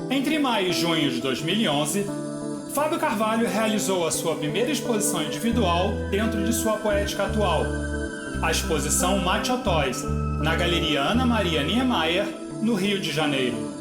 Entre maio e junho de 2011, Fábio Carvalho realizou a sua primeira exposição individual dentro de sua poética atual, a exposição Macho Toys, na Galeria Ana Maria Niemeyer, no Rio de Janeiro.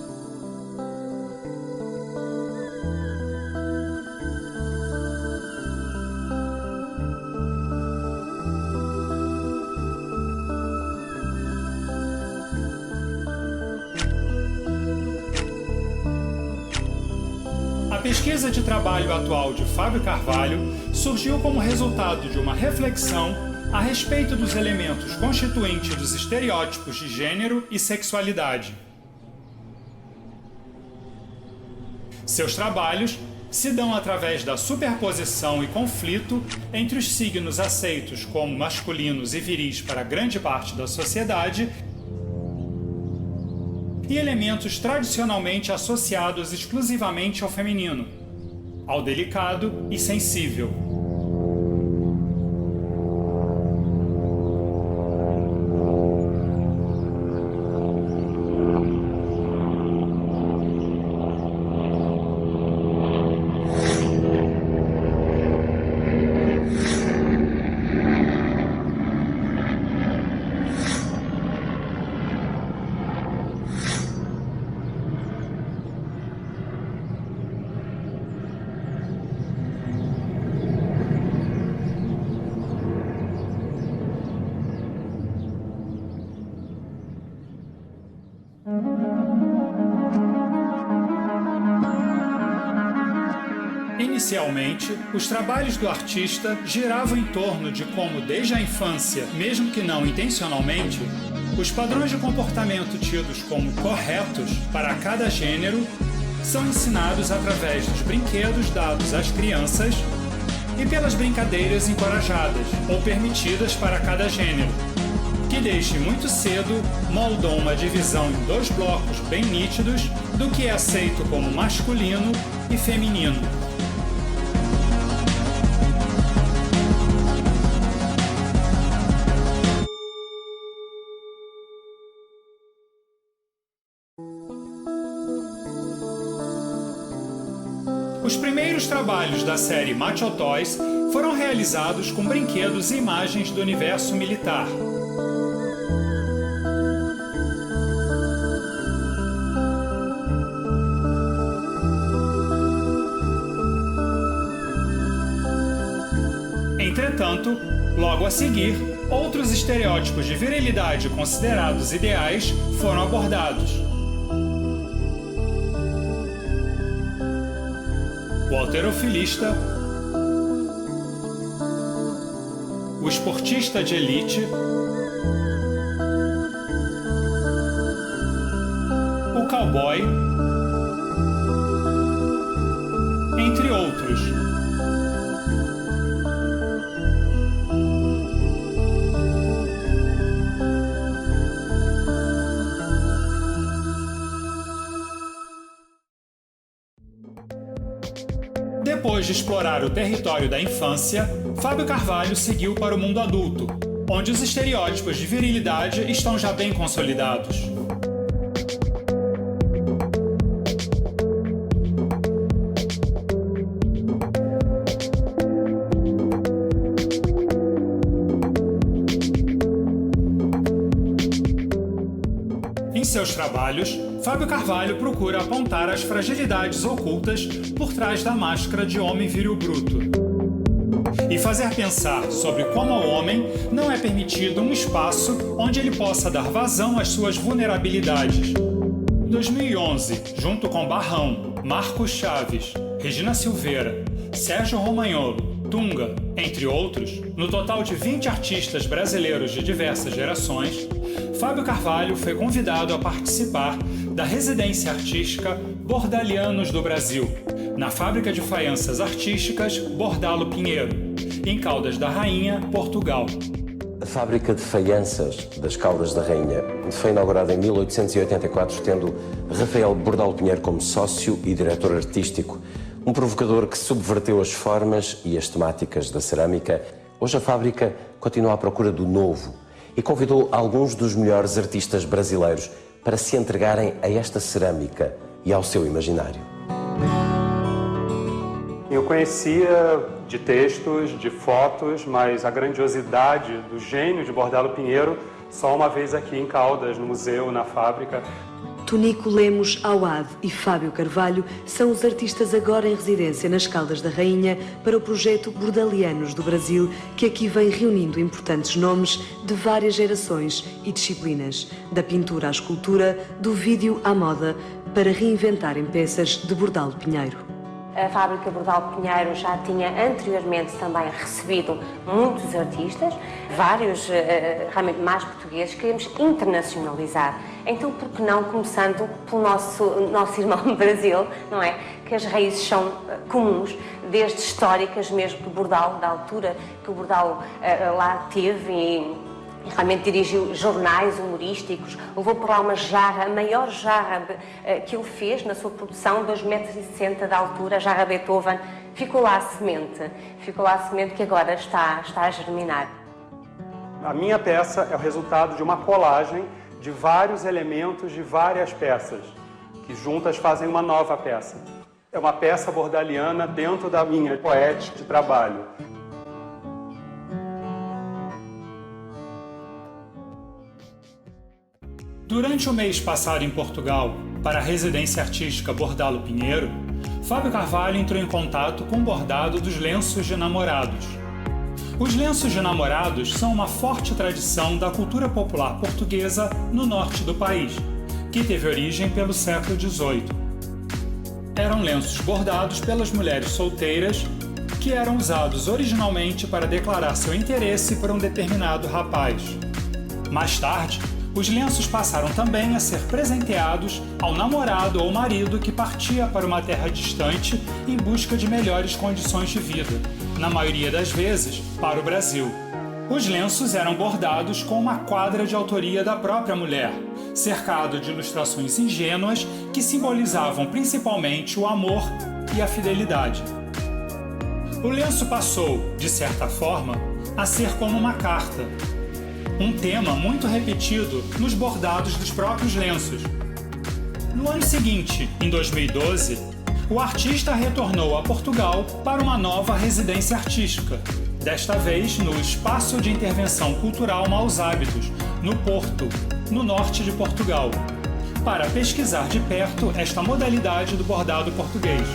A pesquisa de trabalho atual de Fábio Carvalho surgiu como resultado de uma reflexão a respeito dos elementos constituintes dos estereótipos de gênero e sexualidade. Seus trabalhos se dão através da superposição e conflito entre os signos aceitos como masculinos e viris para grande parte da sociedade e elementos tradicionalmente associados exclusivamente ao feminino, ao delicado e sensível. Inicialmente, os trabalhos do artista giravam em torno de como, desde a infância, mesmo que não intencionalmente, os padrões de comportamento tidos como corretos para cada gênero são ensinados através dos brinquedos dados às crianças e pelas brincadeiras encorajadas ou permitidas para cada gênero, que desde muito cedo moldam uma divisão em dois blocos bem nítidos do que é aceito como masculino e feminino. Os primeiros trabalhos da série Macho Toys foram realizados com brinquedos e imagens do universo militar. Entretanto, logo a seguir, outros estereótipos de virilidade considerados ideais foram abordados. O halterofilista, o esportista de elite, o cowboy, entre outros. Depois de explorar o território da infância, Fábio Carvalho seguiu para o mundo adulto, onde os estereótipos de virilidade estão já bem consolidados. Em seus trabalhos, Fábio Carvalho procura apontar as fragilidades ocultas por trás da máscara de homem viril bruto e fazer pensar sobre como ao homem não é permitido um espaço onde ele possa dar vazão às suas vulnerabilidades. Em 2011, junto com Barrão, Marcos Chaves, Regina Silveira, Sérgio Romagnolo, Tunga, entre outros, no total de 20 artistas brasileiros de diversas gerações, Fábio Carvalho foi convidado a participar da residência artística Bordalianos do Brasil, na fábrica de faianças artísticas Bordalo Pinheiro, em Caldas da Rainha, Portugal. A fábrica de faianças das Caldas da Rainha foi inaugurada em 1884, tendo Rafael Bordalo Pinheiro como sócio e diretor artístico, um provocador que subverteu as formas e as temáticas da cerâmica. Hoje a fábrica continua à procura do novo e convidou alguns dos melhores artistas brasileiros para se entregarem a esta cerâmica e ao seu imaginário. Eu conhecia de textos, de fotos, mas a grandiosidade do gênio de Bordalo Pinheiro só uma vez aqui em Caldas, no museu, na fábrica. Tonico Lemos Awad e Fábio Carvalho são os artistas agora em residência nas Caldas da Rainha para o projeto Bordalianos do Brasil, que aqui vem reunindo importantes nomes de várias gerações e disciplinas, da pintura à escultura, do vídeo à moda, para reinventarem peças de Bordalo Pinheiro. A fábrica Bordalo Pinheiro já tinha anteriormente também recebido muitos artistas, vários realmente mais portugueses, queremos internacionalizar. Então, por que não começando pelo nosso irmão Brasil, não é? Que as raízes são comuns, desde históricas mesmo que o Bordalo, da altura que o Bordalo lá teve e realmente dirigiu jornais humorísticos, levou por lá uma jarra, a maior jarra que ele fez na sua produção, 2,60 m de altura, a jarra Beethoven. Ficou lá a semente que agora está a germinar. A minha peça é o resultado de uma colagem de vários elementos de várias peças, que juntas fazem uma nova peça. É uma peça bordaliana dentro da minha poética de trabalho. Durante o mês passado em Portugal, para a residência artística Bordalo Pinheiro, Fábio Carvalho entrou em contato com o bordado dos lenços de namorados. Os lenços de namorados são uma forte tradição da cultura popular portuguesa no norte do país, que teve origem pelo século XVIII. Eram lenços bordados pelas mulheres solteiras, que eram usados originalmente para declarar seu interesse por um determinado rapaz. Mais tarde, os lenços passaram também a ser presenteados ao namorado ou marido que partia para uma terra distante em busca de melhores condições de vida, na maioria das vezes para o Brasil. Os lenços eram bordados com uma quadra de autoria da própria mulher, cercado de ilustrações ingênuas que simbolizavam principalmente o amor e a fidelidade. O lenço passou, de certa forma, a ser como uma carta, um tema muito repetido nos bordados dos próprios lenços. No ano seguinte, em 2012, o artista retornou a Portugal para uma nova residência artística, desta vez no Espaço de Intervenção Cultural Maus Hábitos, no Porto, no norte de Portugal, para pesquisar de perto esta modalidade do bordado português.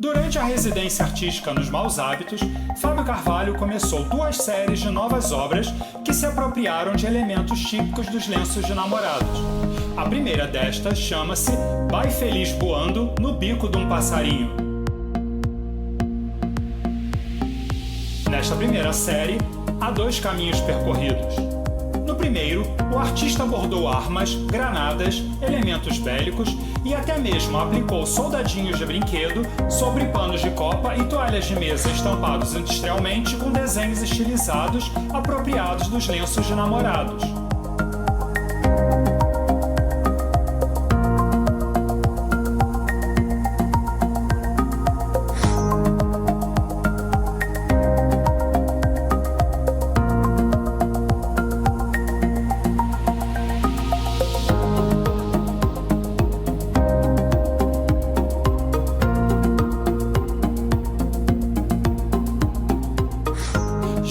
Durante a residência artística nos Maus Hábitos, Fábio Carvalho começou 2 séries de novas obras que se apropriaram de elementos típicos dos lenços de namorados. A primeira destas chama-se Vai Feliz Voando no Bico de um Passarinho. Nesta primeira série, há 2 caminhos percorridos. No primeiro, o artista bordou armas, granadas, elementos bélicos e até mesmo aplicou soldadinhos de brinquedo sobre panos de copa e toalhas de mesa estampados industrialmente com desenhos estilizados apropriados dos lenços de namorados.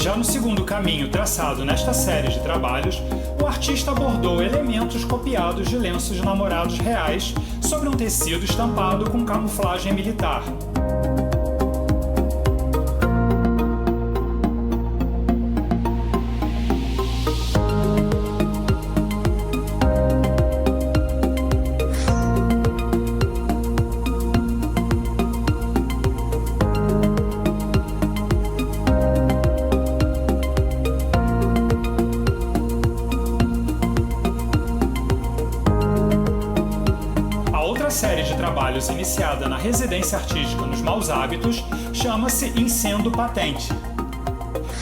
Já no segundo caminho traçado nesta série de trabalhos, o artista abordou elementos copiados de lenços de namorados reais sobre um tecido estampado com camuflagem militar. trabalhos iniciada na residência artística nos Maus Hábitos chama-se Incendo Patente.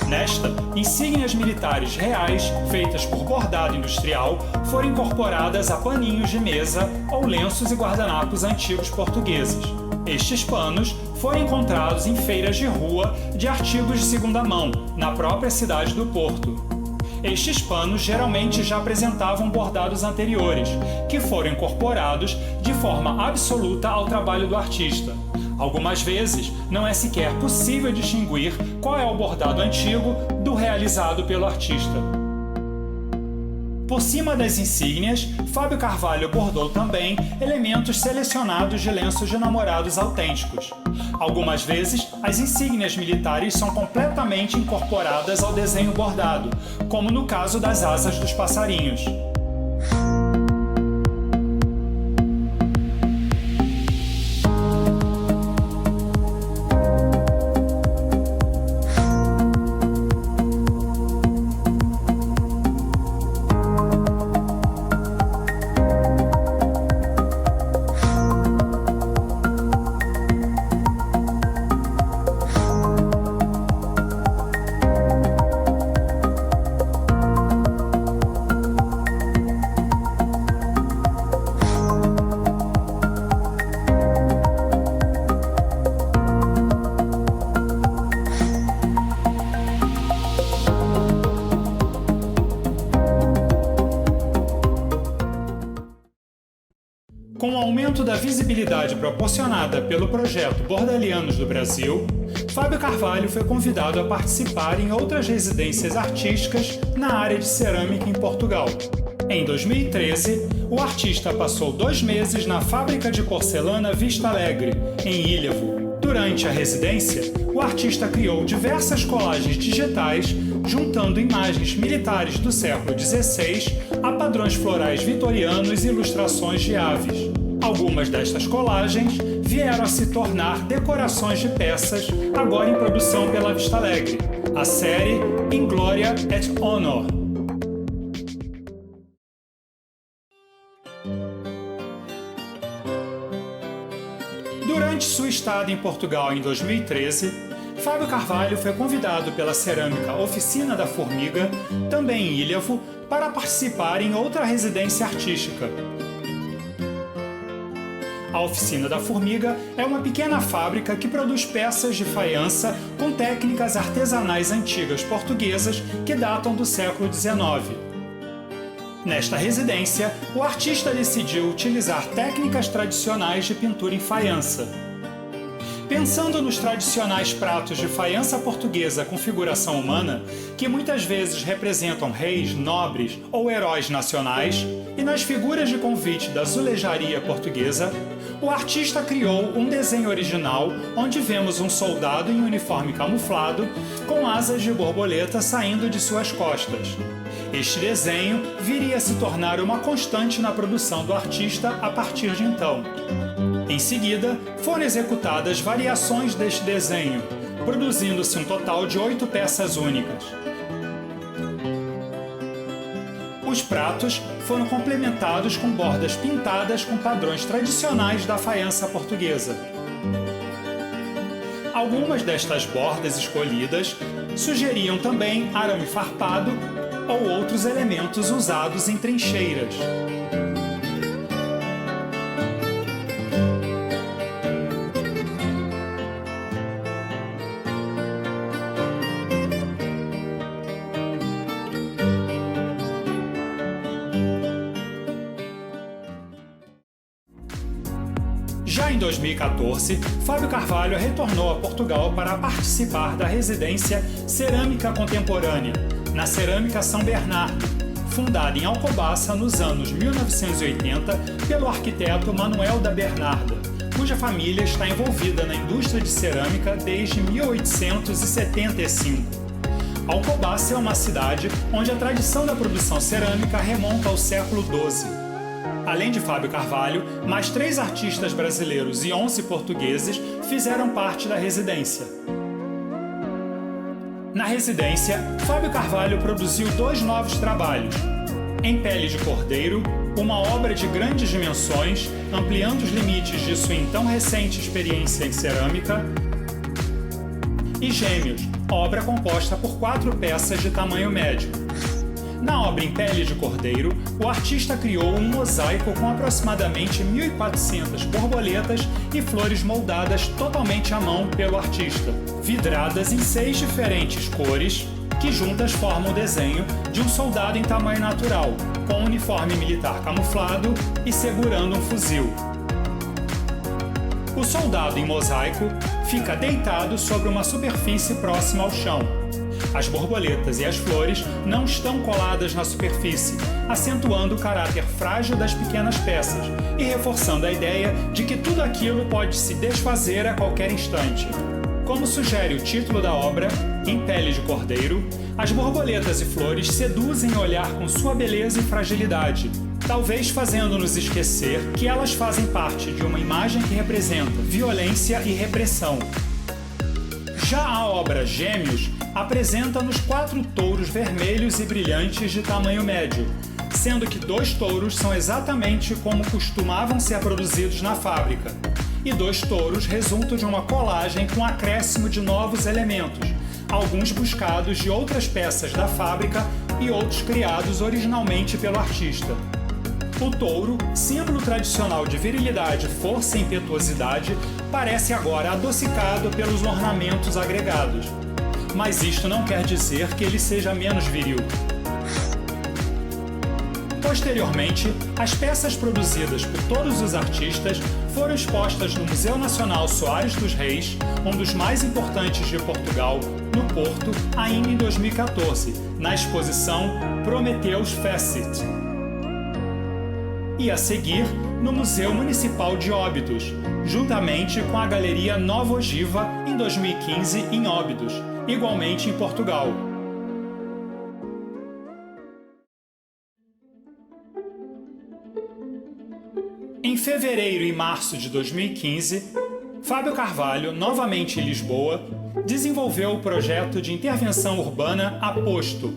Nesta, insígnias militares reais, feitas por bordado industrial, foram incorporadas a paninhos de mesa ou lenços e guardanapos antigos portugueses. Estes panos foram encontrados em feiras de rua de artigos de segunda mão, na própria cidade do Porto. Estes panos geralmente já apresentavam bordados anteriores, que foram incorporados de forma absoluta ao trabalho do artista. Algumas vezes, não é sequer possível distinguir qual é o bordado antigo do realizado pelo artista. Por cima das insígnias, Fábio Carvalho bordou também elementos selecionados de lenços de namorados autênticos. Algumas vezes, as insígnias militares são completamente incorporadas ao desenho bordado, como no caso das asas dos passarinhos. Com o aumento da visibilidade proporcionada pelo projeto Bordalianos do Brasil, Fábio Carvalho foi convidado a participar em outras residências artísticas na área de cerâmica em Portugal. Em 2013, o artista passou 2 meses na fábrica de porcelana Vista Alegre, em Ilhavo. Durante a residência, o artista criou diversas colagens digitais, juntando imagens militares do século XVI a padrões florais vitorianos e ilustrações de aves. Algumas destas colagens vieram a se tornar decorações de peças, agora em produção pela Vista Alegre, a série In Gloria et Honor. Durante sua estada em Portugal em 2013, Fábio Carvalho foi convidado pela cerâmica Oficina da Formiga, também em Ilhavo, para participar em outra residência artística. A Oficina da Formiga é uma pequena fábrica que produz peças de faiança com técnicas artesanais antigas portuguesas que datam do século XIX. Nesta residência, o artista decidiu utilizar técnicas tradicionais de pintura em faiança. Pensando nos tradicionais pratos de faiança portuguesa com figuração humana, que muitas vezes representam reis, nobres ou heróis nacionais, e nas figuras de convite da azulejaria portuguesa, o artista criou um desenho original onde vemos um soldado em uniforme camuflado com asas de borboleta saindo de suas costas. Este desenho viria a se tornar uma constante na produção do artista a partir de então. Em seguida, foram executadas variações deste desenho, produzindo-se um total de 8 peças únicas. Os pratos foram complementados com bordas pintadas com padrões tradicionais da faiança portuguesa. Algumas destas bordas escolhidas sugeriam também arame farpado ou outros elementos usados em trincheiras. Já em 2014, Fábio Carvalho retornou a Portugal para participar da residência Cerâmica Contemporânea, na Cerâmica São Bernardo, fundada em Alcobaça nos anos 1980 pelo arquiteto Manuel da Bernarda, cuja família está envolvida na indústria de cerâmica desde 1875. Alcobaça é uma cidade onde a tradição da produção cerâmica remonta ao século XII. Além de Fábio Carvalho, mais 3 artistas brasileiros e 11 portugueses fizeram parte da residência. Na residência, Fábio Carvalho produziu 2 novos trabalhos. Em Pele de Cordeiro, uma obra de grandes dimensões, ampliando os limites de sua então recente experiência em cerâmica. E Gêmeos, obra composta por 4 peças de tamanho médio. Na obra Em Pele de Cordeiro, o artista criou um mosaico com aproximadamente 1.400 borboletas e flores moldadas totalmente à mão pelo artista, vidradas em 6 diferentes cores, que juntas formam o desenho de um soldado em tamanho natural, com um uniforme militar camuflado e segurando um fuzil. O soldado em mosaico fica deitado sobre uma superfície próxima ao chão. As borboletas e as flores não estão coladas na superfície, acentuando o caráter frágil das pequenas peças e reforçando a ideia de que tudo aquilo pode se desfazer a qualquer instante. Como sugere o título da obra, Em Pele de Cordeiro, as borboletas e flores seduzem o olhar com sua beleza e fragilidade, talvez fazendo-nos esquecer que elas fazem parte de uma imagem que representa violência e repressão. Já a obra Gêmeos apresenta-nos 4 touros vermelhos e brilhantes de tamanho médio, sendo que 2 touros são exatamente como costumavam ser produzidos na fábrica, e 2 touros resultam de uma colagem com acréscimo de novos elementos, alguns buscados de outras peças da fábrica e outros criados originalmente pelo artista. O touro, símbolo tradicional de virilidade, força e impetuosidade, parece agora adocicado pelos ornamentos agregados. Mas isto não quer dizer que ele seja menos viril. Posteriormente, as peças produzidas por todos os artistas foram expostas no Museu Nacional Soares dos Reis, um dos mais importantes de Portugal, no Porto, ainda em 2014, na exposição Prometheus Facet. E a seguir, no Museu Municipal de Óbidos, juntamente com a Galeria Nova Ogiva, em 2015, em Óbidos, igualmente em Portugal. Em fevereiro e março de 2015, Fábio Carvalho, novamente em Lisboa, desenvolveu o projeto de intervenção urbana Aposto,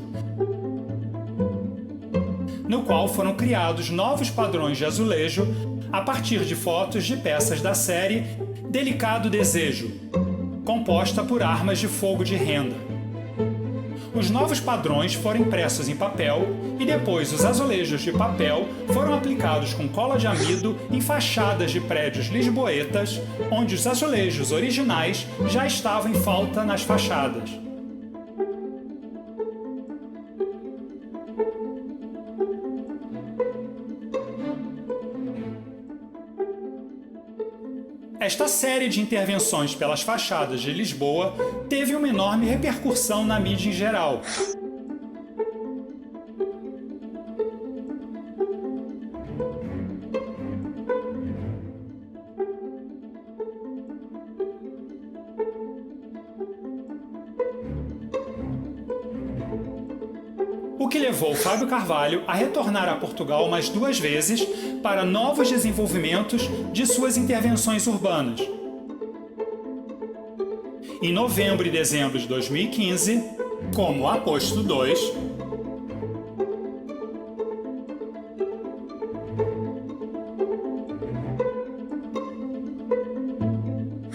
no qual foram criados novos padrões de azulejo a partir de fotos de peças da série Delicado Desejo, composta por armas de fogo de renda. Os novos padrões foram impressos em papel e depois os azulejos de papel foram aplicados com cola de amido em fachadas de prédios lisboetas, onde os azulejos originais já estavam em falta nas fachadas. Esta série de intervenções pelas fachadas de Lisboa teve uma enorme repercussão na mídia em geral. O que levou Fábio Carvalho a retornar a Portugal mais 2 vezes para novos desenvolvimentos de suas intervenções urbanas. Em novembro e dezembro de 2015, como Aposto 2,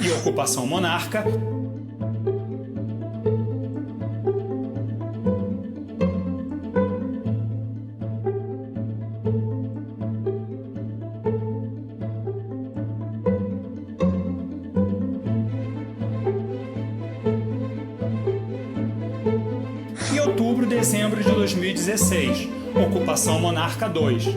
e Ocupação Monarca, e outubro e dezembro de 2016, Ocupação Monarca 2.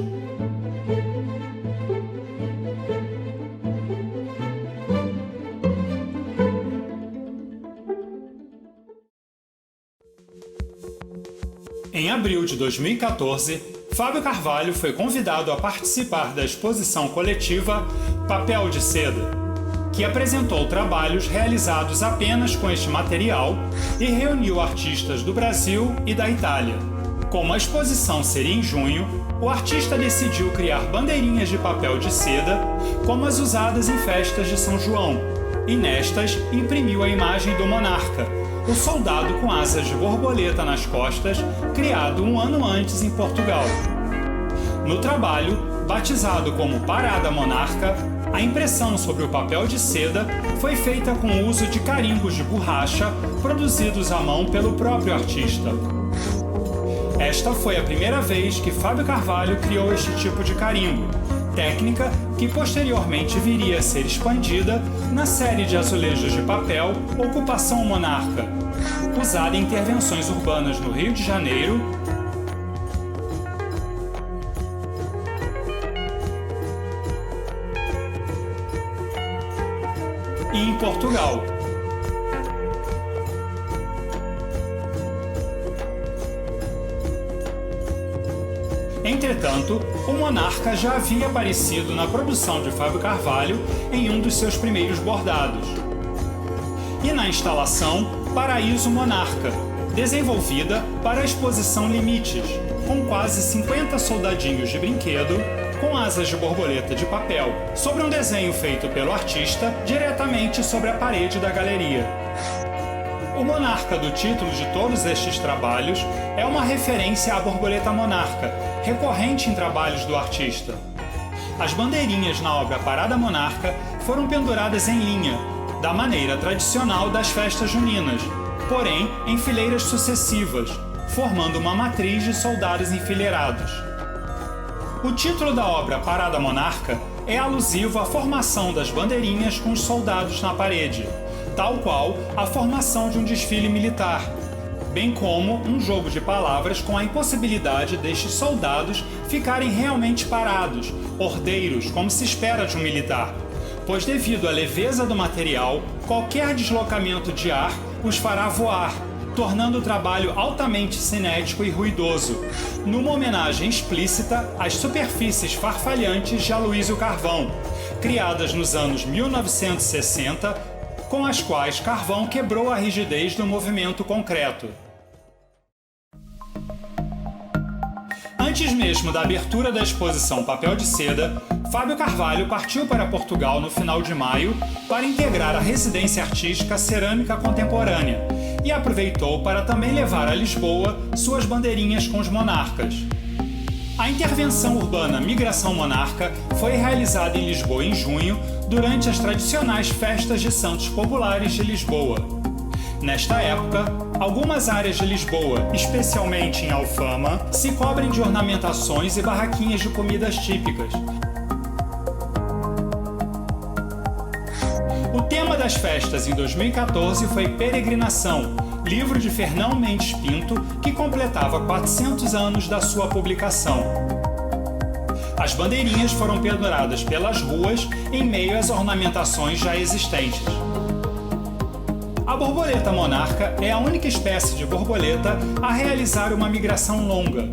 Em abril de 2014, Fábio Carvalho foi convidado a participar da exposição coletiva Papel de Seda, que apresentou trabalhos realizados apenas com este material e reuniu artistas do Brasil e da Itália. Como a exposição seria em junho, o artista decidiu criar bandeirinhas de papel de seda, como as usadas em festas de São João, e nestas imprimiu a imagem do monarca, o soldado com asas de borboleta nas costas, criado um ano antes em Portugal. No trabalho, batizado como Parada Monarca, a impressão sobre o papel de seda foi feita com o uso de carimbos de borracha produzidos à mão pelo próprio artista. Esta foi a primeira vez que Fábio Carvalho criou este tipo de carimbo, técnica que posteriormente viria a ser expandida na série de azulejos de papel Ocupação Monarca, usada em intervenções urbanas no Rio de Janeiro e em Portugal. Entretanto, o Monarca já havia aparecido na produção de Fábio Carvalho em um dos seus primeiros bordados. E na instalação Paraíso Monarca, desenvolvida para a exposição Limites, com quase 50 soldadinhos de brinquedo com asas de borboleta de papel, sobre um desenho feito pelo artista diretamente sobre a parede da galeria. O monarca do título de todos estes trabalhos é uma referência à borboleta monarca, recorrente em trabalhos do artista. As bandeirinhas na obra Parada Monarca foram penduradas em linha, da maneira tradicional das festas juninas, porém em fileiras sucessivas, formando uma matriz de soldados enfileirados. O título da obra Parada Monarca é alusivo à formação das bandeirinhas com os soldados na parede, tal qual a formação de um desfile militar, bem como um jogo de palavras com a impossibilidade destes soldados ficarem realmente parados, ordeiros, como se espera de um militar, pois devido à leveza do material, qualquer deslocamento de ar os fará voar, tornando o trabalho altamente cinético e ruidoso, numa homenagem explícita às superfícies farfalhantes de Aloysio Carvão, criadas nos anos 1960, com as quais Carvão quebrou a rigidez do movimento concreto. Antes mesmo da abertura da exposição Papel de Seda, Fábio Carvalho partiu para Portugal no final de maio para integrar a residência artística Cerâmica Contemporânea e aproveitou para também levar a Lisboa suas bandeirinhas com os monarcas. A intervenção urbana Migração Monarca foi realizada em Lisboa em junho, durante as tradicionais festas de santos populares de Lisboa. Nesta época, algumas áreas de Lisboa, especialmente em Alfama, se cobrem de ornamentações e barraquinhas de comidas típicas. O tema das festas em 2014 foi Peregrinação, livro de Fernão Mendes Pinto, que completava 400 anos da sua publicação. As bandeirinhas foram penduradas pelas ruas em meio às ornamentações já existentes. A borboleta monarca é a única espécie de borboleta a realizar uma migração longa.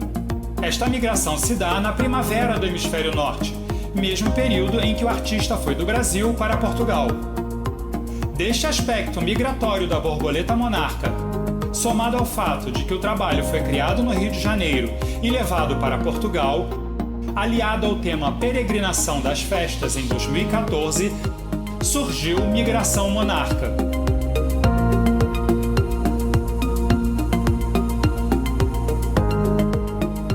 Esta migração se dá na primavera do hemisfério norte, mesmo período em que o artista foi do Brasil para Portugal. Deste aspecto migratório da borboleta monarca, somado ao fato de que o trabalho foi criado no Rio de Janeiro e levado para Portugal, aliado ao tema Peregrinação das Festas em 2014, surgiu Migração Monarca.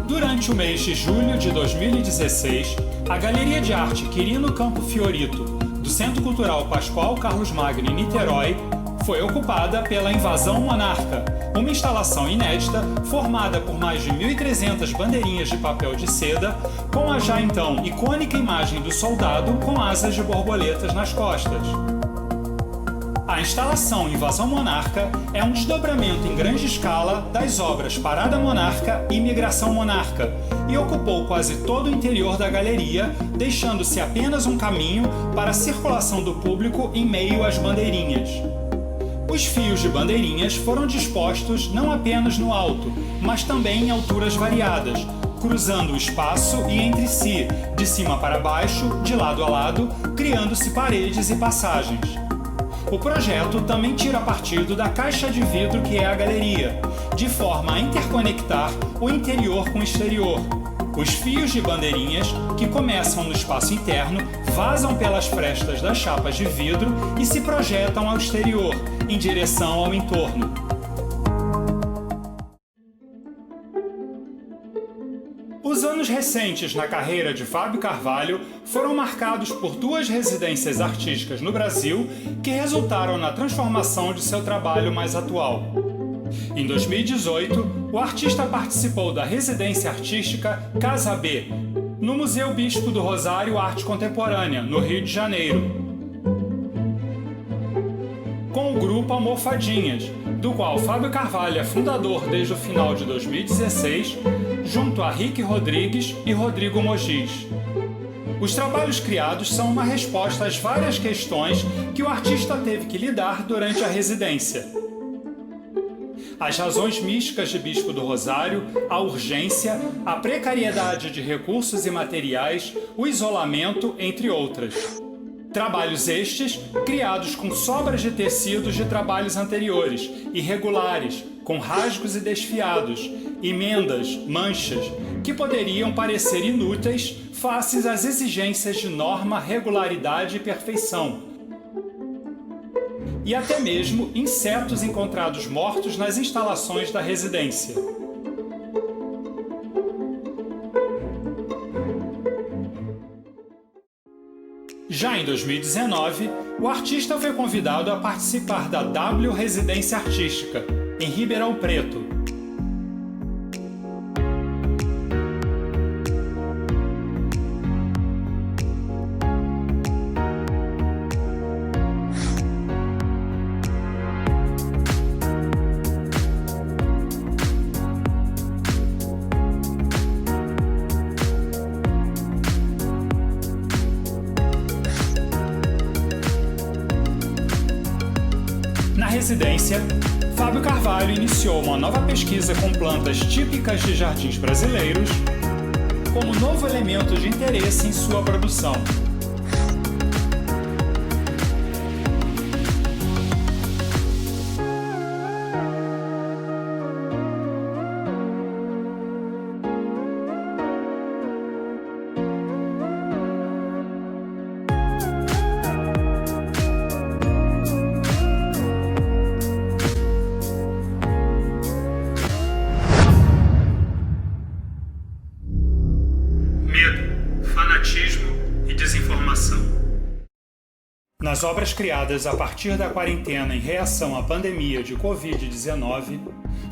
Durante o mês de julho de 2016, a Galeria de Arte Quirino Campo Fiorito, do Centro Cultural Pascoal Carlos Magno em Niterói, foi ocupada pela Invasão Monarca, uma instalação inédita formada por mais de 1.300 bandeirinhas de papel de seda, com a já então icônica imagem do soldado com asas de borboletas nas costas. A instalação Invasão Monarca é um desdobramento em grande escala das obras Parada Monarca e Migração Monarca, e ocupou quase todo o interior da galeria, deixando-se apenas um caminho para a circulação do público em meio às bandeirinhas. Os fios de bandeirinhas foram dispostos não apenas no alto, mas também em alturas variadas, cruzando o espaço e entre si, de cima para baixo, de lado a lado, criando-se paredes e passagens. O projeto também tira partido da caixa de vidro que é a galeria, de forma a interconectar o interior com o exterior. Os fios de bandeirinhas, que começam no espaço interno, vazam pelas frestas das chapas de vidro e se projetam ao exterior, em direção ao entorno. Os anos recentes na carreira de Fábio Carvalho foram marcados por 2 residências artísticas no Brasil que resultaram na transformação de seu trabalho mais atual. Em 2018, o artista participou da residência artística Casa B, no Museu Bispo do Rosário Arte Contemporânea, no Rio de Janeiro, com o grupo Almofadinhas, do qual Fábio Carvalho é fundador desde o final de 2016, junto a Rick Rodrigues e Rodrigo Mogis. Os trabalhos criados são uma resposta às várias questões que o artista teve que lidar durante a residência. As razões místicas de Bispo do Rosário, a urgência, a precariedade de recursos e materiais, o isolamento, entre outras. Trabalhos estes criados com sobras de tecidos de trabalhos anteriores, irregulares, com rasgos e desfiados, emendas, manchas, que poderiam parecer inúteis face às exigências de norma, regularidade e perfeição. E até mesmo insetos encontrados mortos nas instalações da residência. Já em 2019, o artista foi convidado a participar da W Residência Artística, em Ribeirão Preto. Na residência, Fábio Carvalho iniciou uma nova pesquisa com plantas típicas de jardins brasileiros como novo elemento de interesse em sua produção. Fanatismo e desinformação. Nas obras criadas a partir da quarentena em reação à pandemia de Covid-19,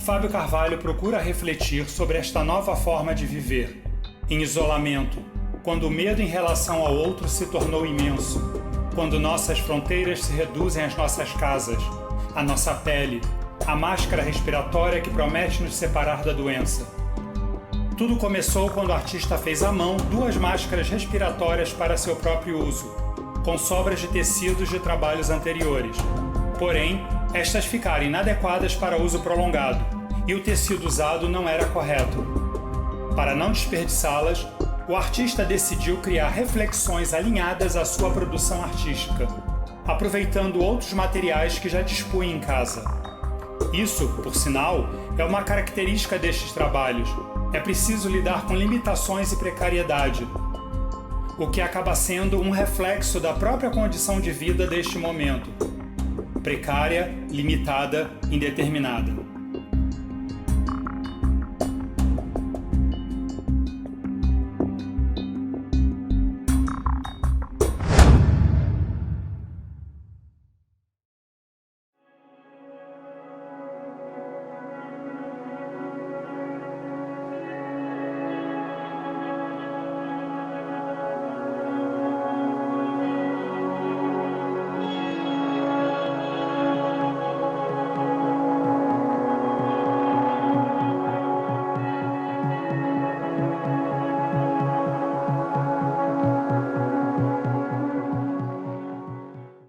Fábio Carvalho procura refletir sobre esta nova forma de viver. Em isolamento, quando o medo em relação ao outro se tornou imenso, quando nossas fronteiras se reduzem às nossas casas, à nossa pele, à máscara respiratória que promete nos separar da doença. Tudo começou quando o artista fez à mão 2 máscaras respiratórias para seu próprio uso, com sobras de tecidos de trabalhos anteriores. Porém, estas ficaram inadequadas para uso prolongado, e o tecido usado não era correto. Para não desperdiçá-las, o artista decidiu criar reflexões alinhadas à sua produção artística, aproveitando outros materiais que já dispunha em casa. Isso, por sinal, é uma característica destes trabalhos. É preciso lidar com limitações e precariedade, o que acaba sendo um reflexo da própria condição de vida deste momento. Precária, limitada, indeterminada.